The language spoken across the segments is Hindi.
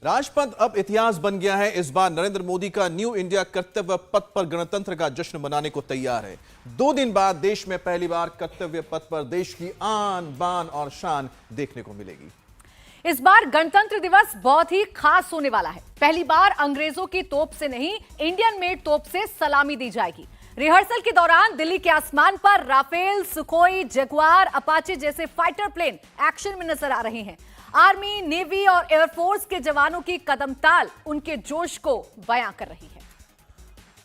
राजपथ अब इतिहास बन गया है। इस बार नरेंद्र मोदी का न्यू इंडिया कर्तव्य पथ पर गणतंत्र का जश्न मनाने को तैयार है। 2 दिन बाद देश में पहली बार कर्तव्य पथ पर देश की आन बान और शान देखने को मिलेगी। इस बार गणतंत्र दिवस बहुत ही खास होने वाला है। पहली बार अंग्रेजों की तोप से नहीं, इंडियन मेड तोप से सलामी दी जाएगी। रिहर्सल के दौरान दिल्ली के आसमान पर राफेल, सुखोई, जगुआर, अपाचे जैसे फाइटर प्लेन एक्शन में नजर आ रहे हैं। आर्मी, नेवी और एयरफोर्स के जवानों की कदम ताल उनके जोश को बयां कर रही है।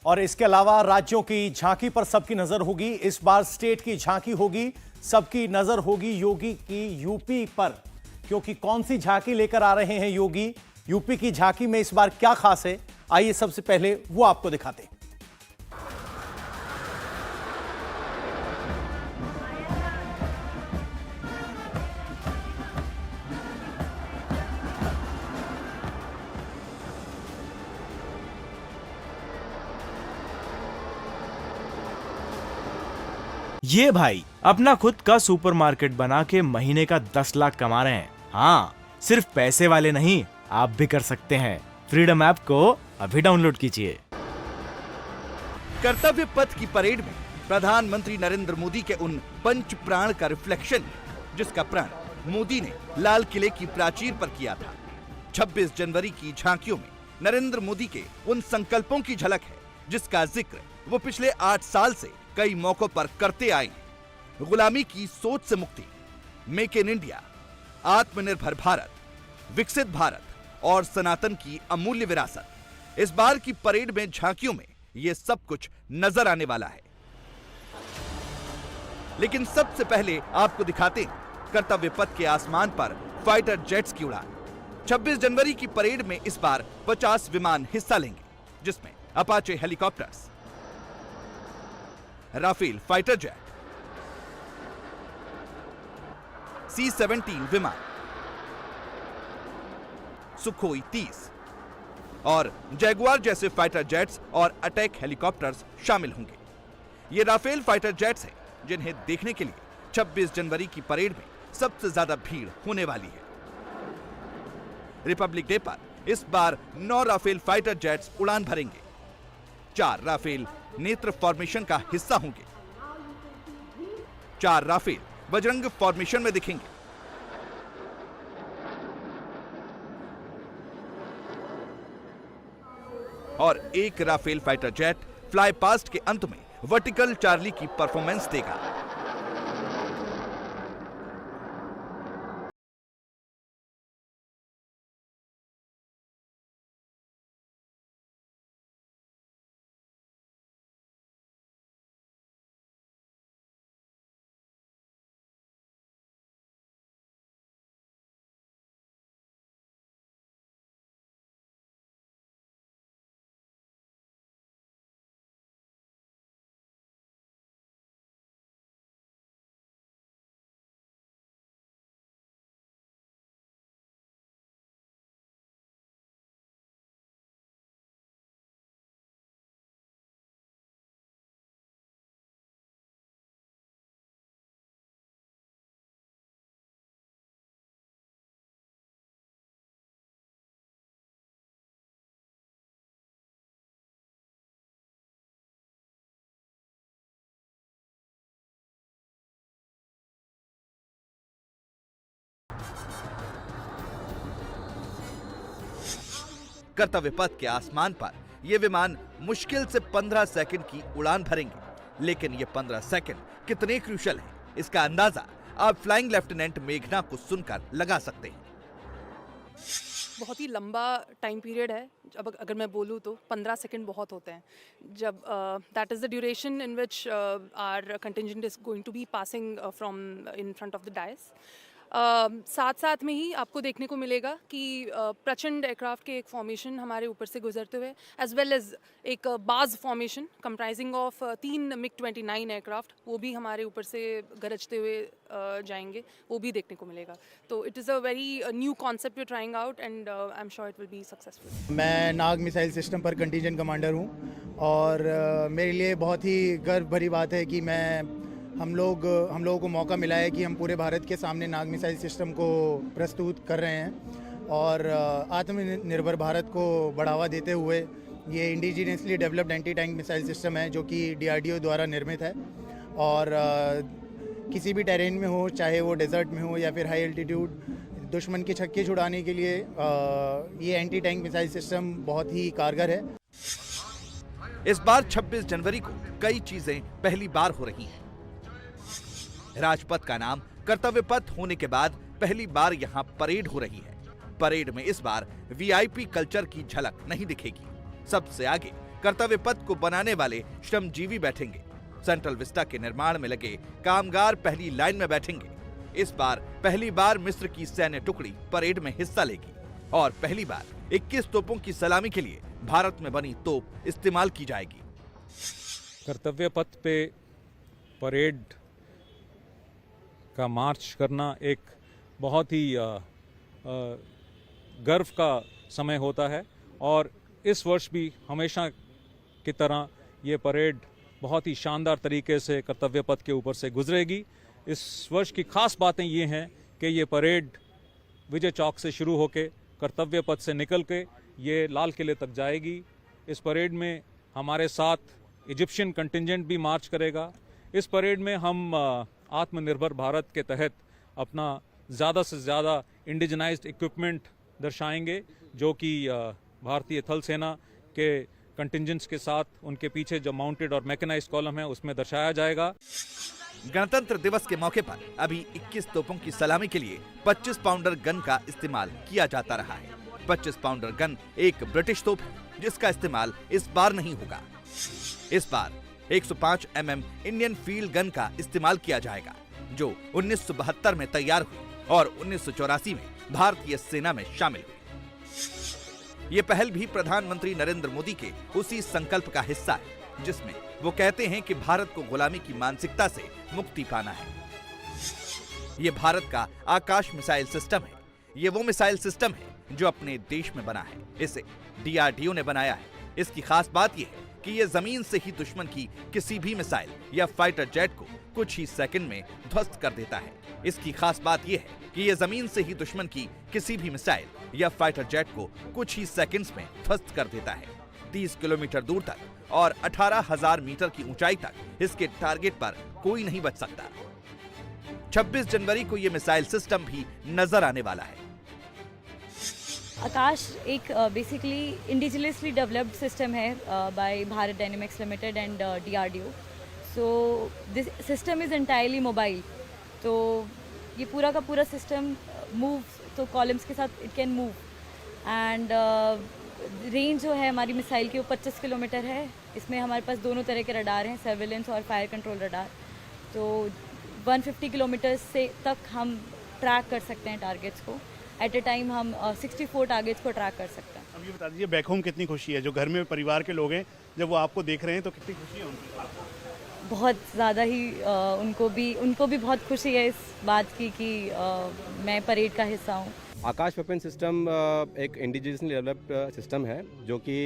और इसके अलावा राज्यों की झांकी पर सबकी नजर होगी। इस बार स्टेट की झांकी होगी, सबकी नजर होगी योगी की यूपी पर, क्योंकि कौन सी झांकी लेकर आ रहे हैं योगी, यूपी की झांकी में इस बार क्या खास है, आइए सबसे पहले वो आपको दिखाते हैं। ये भाई अपना खुद का सुपरमार्केट बना के महीने का 10 लाख कमा रहे हैं। हाँ, सिर्फ पैसे वाले नहीं, आप भी कर सकते हैं। फ्रीडम ऐप को अभी डाउनलोड कीजिए। कर्तव्य पथ की परेड में प्रधानमंत्री नरेंद्र मोदी के उन पंच प्राण का रिफ्लेक्शन, जिसका प्रण मोदी ने लाल किले की प्राचीर पर किया था। 26 जनवरी की झांकियों में नरेंद्र मोदी के उन संकल्पों की झलक है, जिसका जिक्र वो पिछले 8 साल से कई मौकों पर करते आए हैं। गुलामी की सोच से मुक्ति, मेक इन इंडिया, आत्मनिर्भर भारत, विकसित भारत और सनातन की अमूल्य विरासत। इस बार की परेड में झांकियों में ये सब कुछ नजर आने वाला है। लेकिन सबसे पहले आपको दिखाते हैं कर्तव्य पथ के आसमान पर फाइटर जेट्स की उड़ान। 26 जनवरी की परेड में इस बार 50 विमान हिस्सा लेंगे, जिसमें Apache helicopters, Rafale fighter jet, C-17 विमान, सुखोई 30 और जैगुआर जैसे फाइटर जेट्स और अटैक हेलीकॉप्टर्स शामिल होंगे। ये राफेल फाइटर जेट्स हैं जिन्हें देखने के लिए 26 जनवरी की परेड में सबसे ज्यादा भीड़ होने वाली है। रिपब्लिक डे पर इस बार 9 राफेल फाइटर जेट्स उड़ान भरेंगे। 4 राफेल नेत्र फॉर्मेशन का हिस्सा होंगे। 4 राफेल बजरंग फॉर्मेशन में दिखेंगे। और 1 Rafale fighter jet fly past के अंत में वर्टिकल चार्ली की परफॉर्मेंस देगा। कर्तव्य पथ के आसमान पर ये विमान मुश्किल से 15 सेकंड की उड़ान भरेंगे। लेकिन ये 15 सेकंड कितने क्रूशल हैं, इसका अंदाजा आप फ्लाइंग लेफ्टिनेंट मेघना को सुनकर लगा सकते हैं। बहुत ही लंबा टाइम पीरियड है। अब अगर मैं बोलूँ तो 15 सेकंड बहुत होते हैं। जब that is the duration in which our contingent is going to be passing from in front of the dais. साथ साथ में ही आपको देखने को मिलेगा कि प्रचंड एयरक्राफ्ट के एक फॉर्मेशन हमारे ऊपर से गुजरते हुए, एज वेल एज एक बाज formation comprising of 3 MiG-29 aircraft, वो भी हमारे ऊपर से गरजते हुए जाएंगे, वो भी देखने को मिलेगा। तो it is a very new concept we trying out and I am sure it will be successful. मैं नाग मिसाइल सिस्टम पर कंटिजेंट कमांडर हूँ और मेरे लिए बहुत ही गर्व भरी बात है कि हम लोगों को मौका मिला है कि हम पूरे भारत के सामने नाग मिसाइल सिस्टम को प्रस्तुत कर रहे हैं। और आत्मनिर्भर भारत को बढ़ावा देते हुए ये indigenously developed anti tank missile system है जो कि DRDO द्वारा निर्मित है और किसी भी टेरेन में हो, चाहे वो डेजर्ट में हो या फिर हाई एल्टीट्यूड, दुश्मन के छक्के छुड़ाने के लिए ये एंटी टैंक मिसाइल सिस्टम बहुत ही कारगर है। इस बार 26 जनवरी को कई चीजें पहली बार हो रही हैं। राजपथ का नाम कर्तव्य पथ होने के बाद पहली बार यहाँ परेड हो रही है। परेड में इस बार VIP कल्चर की झलक नहीं दिखेगी। सबसे आगे कर्तव्य पथ को बनाने वाले श्रमजीवी बैठेंगे। सेंट्रल विस्टा के निर्माण में लगे कामगार पहली लाइन में बैठेंगे। इस बार पहली बार मिस्र की सैन्य टुकड़ी परेड में हिस्सा लेगी और पहली बार 21 तोपों की सलामी के लिए भारत में बनी तोप इस्तेमाल की जाएगी। कर्तव्य पथ पे परेड का मार्च करना एक बहुत ही गर्व का समय होता है और इस वर्ष भी हमेशा की तरह ये परेड बहुत ही शानदार तरीके से कर्तव्य पथ के ऊपर से गुजरेगी। इस वर्ष की खास बातें ये हैं कि ये परेड विजय चौक से शुरू होकर कर्तव्य पथ से निकल के ये लाल किले तक जाएगी। इस परेड में हमारे साथ इजिप्शियन कंटिंजेंट भी मार्च करेगा। इस परेड में हम आत्मनिर्भर भारत के तहत अपना ज़्यादा से ज़्यादा इंडिजनाइज्ड इक्विपमेंट दर्शाएंगे जो कि भारतीय थल सेना के कंटिंजेंट्स के साथ उनके पीछे जो माउंटेड और मैकेनाइज्ड कॉलम है उसमें दर्शाया जाएगा। गणतंत्र दिवस के मौके पर अभी 21 तोपों की सलामी के लिए 25 पाउंडर गन का इस्तेमाल किया जाता रहा है। 25 पाउंडर गन एक ब्रिटिश तोप है जिसका इस्तेमाल इस बार नहीं होगा। इस बार 105 mm इंडियन फील्ड गन का इस्तेमाल किया जाएगा जो 1972 में तैयार हुई और 1984 में भारतीय सेना में शामिल हुई। ये पहल भी प्रधानमंत्री नरेंद्र मोदी के उसी संकल्प का हिस्सा है जिसमें वो कहते हैं कि भारत को गुलामी की मानसिकता से मुक्ति पाना है। ये भारत का आकाश मिसाइल सिस्टम है। ये वो मिसाइल सिस्टम है जो अपने देश में बना है। इसे DRDO ने बनाया है। इसकी खास बात यह है कि ये जमीन से ही दुश्मन की किसी भी मिसाइल या फाइटर जेट को कुछ ही सेकंड में ध्वस्त कर देता है। इसकी खास बात यह है कि ये जमीन से ही दुश्मन की किसी भी मिसाइल या फाइटर जेट को कुछ ही सेकंड्स में ध्वस्त कर देता है। 30 किलोमीटर दूर तक और 18,000 मीटर की ऊंचाई तक इसके टारगेट पर कोई नहीं बच सकता। 26 जनवरी को ये मिसाइल सिस्टम भी नजर आने वाला है। आकाश एक बेसिकली इंडिजिनियसली डेवलप्ड सिस्टम है by Bharat dynamics limited and DRDO। So this system is entirely mobile. तो ये पूरा का पूरा सिस्टम मूव, तो कॉलम्स के साथ it can move and range जो है हमारी मिसाइल की वो 25 किलोमीटर है। इसमें हमारे पास दोनों तरह के रडार हैं, सर्विलेंस और फायर कंट्रोल रडार। तो 150 किलोमीटर से तक हम ट्रैक कर सकते हैं टारगेट्स को। एट ए टाइम हम 64 टारगेट्स को ट्रैक कर सकते हैं। अब ये बता दीजिए बैक होम कितनी खुशी है, जो घर में परिवार के लोग हैं जब वो आपको देख रहे हैं तो कितनी खुशी है उनको? बहुत ज़्यादा ही उनको भी बहुत खुशी है इस बात की कि मैं परेड का हिस्सा हूँ। आकाश वेपन सिस्टम एक इंडिजिनियसली डेवलप्ड सिस्टम है जो कि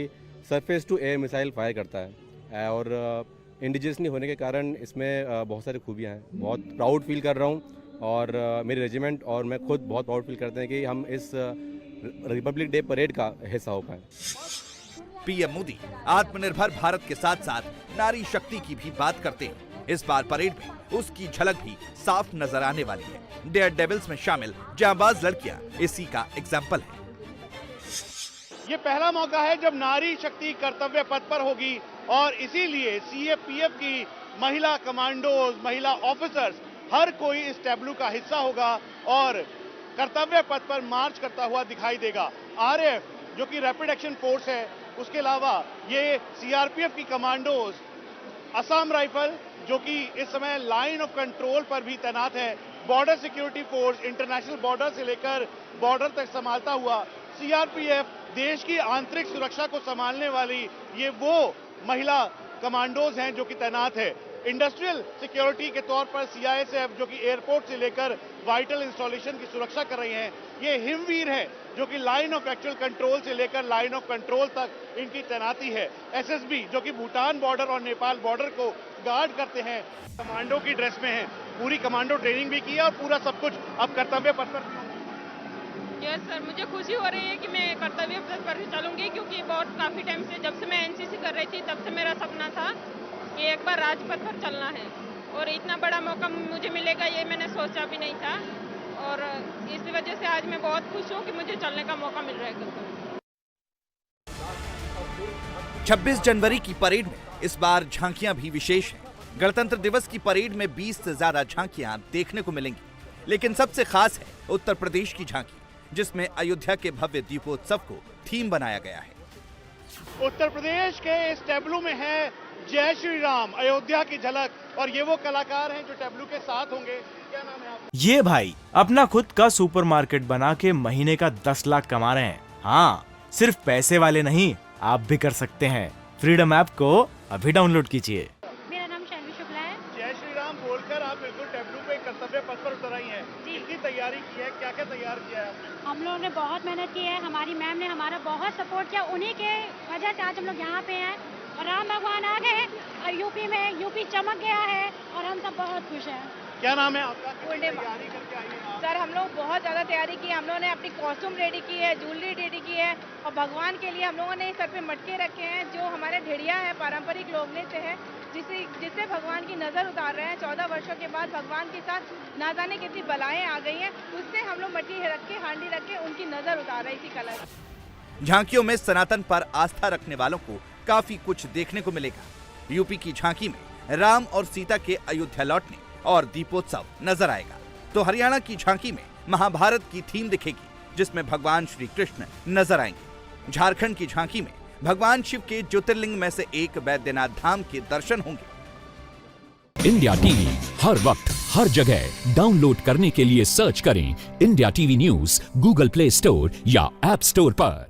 surface to air missile fire करता है और इंडिजिनियसली होने के कारण इसमें बहुत सारी खूबियाँ हैं। बहुत प्राउड फील कर रहा हूँ और मेरे रेजिमेंट और मैं खुद बहुत प्राउड फील करते हैं कि हम इस रिपब्लिक डे परेड का हिस्सा हो पाए। PM मोदी आत्मनिर्भर भारत के साथ साथ नारी शक्ति की भी बात करते हैं। इस बार परेड में उसकी झलक भी साफ नजर आने वाली है। डेयर डेविल्स में शामिल जांबाज लड़कियां इसी का एग्जाम्पल है। ये पहला मौका है जब नारी शक्ति कर्तव्य पथ पर होगी और इसीलिए CAPF की महिला कमांडोज, महिला ऑफिसर्स, हर कोई इस टैब्लू का हिस्सा होगा और कर्तव्य पथ पर मार्च करता हुआ दिखाई देगा। RAF जो कि रैपिड एक्शन फोर्स है, उसके अलावा ये CRPF की कमांडोज, असम राइफल जो कि इस समय लाइन ऑफ कंट्रोल पर भी तैनात है, border security force international border से लेकर बॉर्डर तक संभालता हुआ CRPF, देश की आंतरिक सुरक्षा को संभालने वाली ये वो महिला कमांडोज हैं जो कि तैनात है। इंडस्ट्रियल सिक्योरिटी के तौर पर CISF जो कि एयरपोर्ट से लेकर वाइटल इंस्टॉलेशन की सुरक्षा कर रही हैं। ये हिमवीर है जो कि लाइन ऑफ एक्चुअल कंट्रोल से लेकर लाइन ऑफ कंट्रोल तक इनकी तैनाती है। SSB जो कि भूटान बॉर्डर और नेपाल बॉर्डर को गार्ड करते हैं, कमांडो की ड्रेस में हैं। पूरी कमांडो ट्रेनिंग भी की है और पूरा सब कुछ अब कर्तव्य पथ पर। यस सर, मुझे खुशी हो रही है कि मैं कर्तव्य पथ पर चलूंगी, क्योंकि बहुत काफ़ी टाइम से, जब से मैं एनसीसी कर रही थी तब से मेरा सपना था कि एक बार राजपथ पर चलना है, और इतना बड़ा मौका मुझे मिलेगा ये मैंने सोचा भी नहीं था, और इस वजह से आज मैं बहुत खुश हूँ कि मुझे चलने का मौका मिल रहा है। 26 जनवरी की परेड में इस बार झांकियां भी विशेष हैं। गणतंत्र दिवस की परेड में 20 से ज्यादा झांकियां देखने को मिलेंगी, लेकिन सबसे खास है उत्तर प्रदेश की झांकी, जिसमें अयोध्या के भव्य दीपोत्सव को थीम बनाया गया है। उत्तर प्रदेश के इस टैब्लू में है जय श्री राम, अयोध्या की झलक, और ये वो कलाकार हैं जो टैब्लू के साथ होंगे। क्या नाम है आपका? ये भाई अपना खुद का सुपरमार्केट बना के महीने का 10 लाख कमा रहे हैं। हाँ, सिर्फ पैसे वाले नहीं, आप भी कर सकते हैं। फ्रीडम ऐप को अभी डाउनलोड कीजिए। मेरा नाम शैलवी शुक्ला है। जय श्री राम बोलकर आप बिल्कुल टैब्लू पे कर्तव्य पथ पर उतर आई हैं। कितनी तैयारी की है, क्या क्या तैयार किया है आपने? हम लोगों ने बहुत मेहनत की है, हमारी मैम ने हमारा बहुत सपोर्ट किया, उन्हीं के वजह से आज हम लोग यहाँ पे हैं, और राम भगवान आ गए और यूपी चमक गया है, और हम सब बहुत खुश हैं। क्या नाम है आपका? तैयारी करके आई हैं? सर, हम लोग बहुत ज़्यादा तैयारी की है। हम लोगों ने अपनी कॉस्ट्यूम रेडी की है, ज्वेलरी रेडी की है, और भगवान के लिए हम लोगों ने सर पे मटके रखे हैं, जो हमारे ढेड़िया है, पारंपरिक लोगने से है, जिससे भगवान की नज़र उतार रहे हैं। 14 वर्षों के बाद भगवान के साथ ना जाने कितनी बलाएं आ गई हैं, उससे हम लोग मट्टी रख के, हांडी रख के उनकी नज़र उतार रहे इसी कलर। झांकियों में सनातन पर आस्था रखने वालों को काफी कुछ देखने को मिलेगा। यूपी की झांकी में राम और सीता के अयोध्या लौटने और दीपोत्सव नजर आएगा, तो हरियाणा की झांकी में महाभारत की थीम दिखेगी, जिसमें भगवान श्री कृष्ण नजर आएंगे। झारखंड की झांकी में भगवान शिव के ज्योतिर्लिंग में से एक बैद्यनाथ धाम के दर्शन होंगे। इंडिया टीवी हर वक्त हर जगह डाउनलोड करने के लिए सर्च करें India TV news Google play store या ऐप स्टोर पर।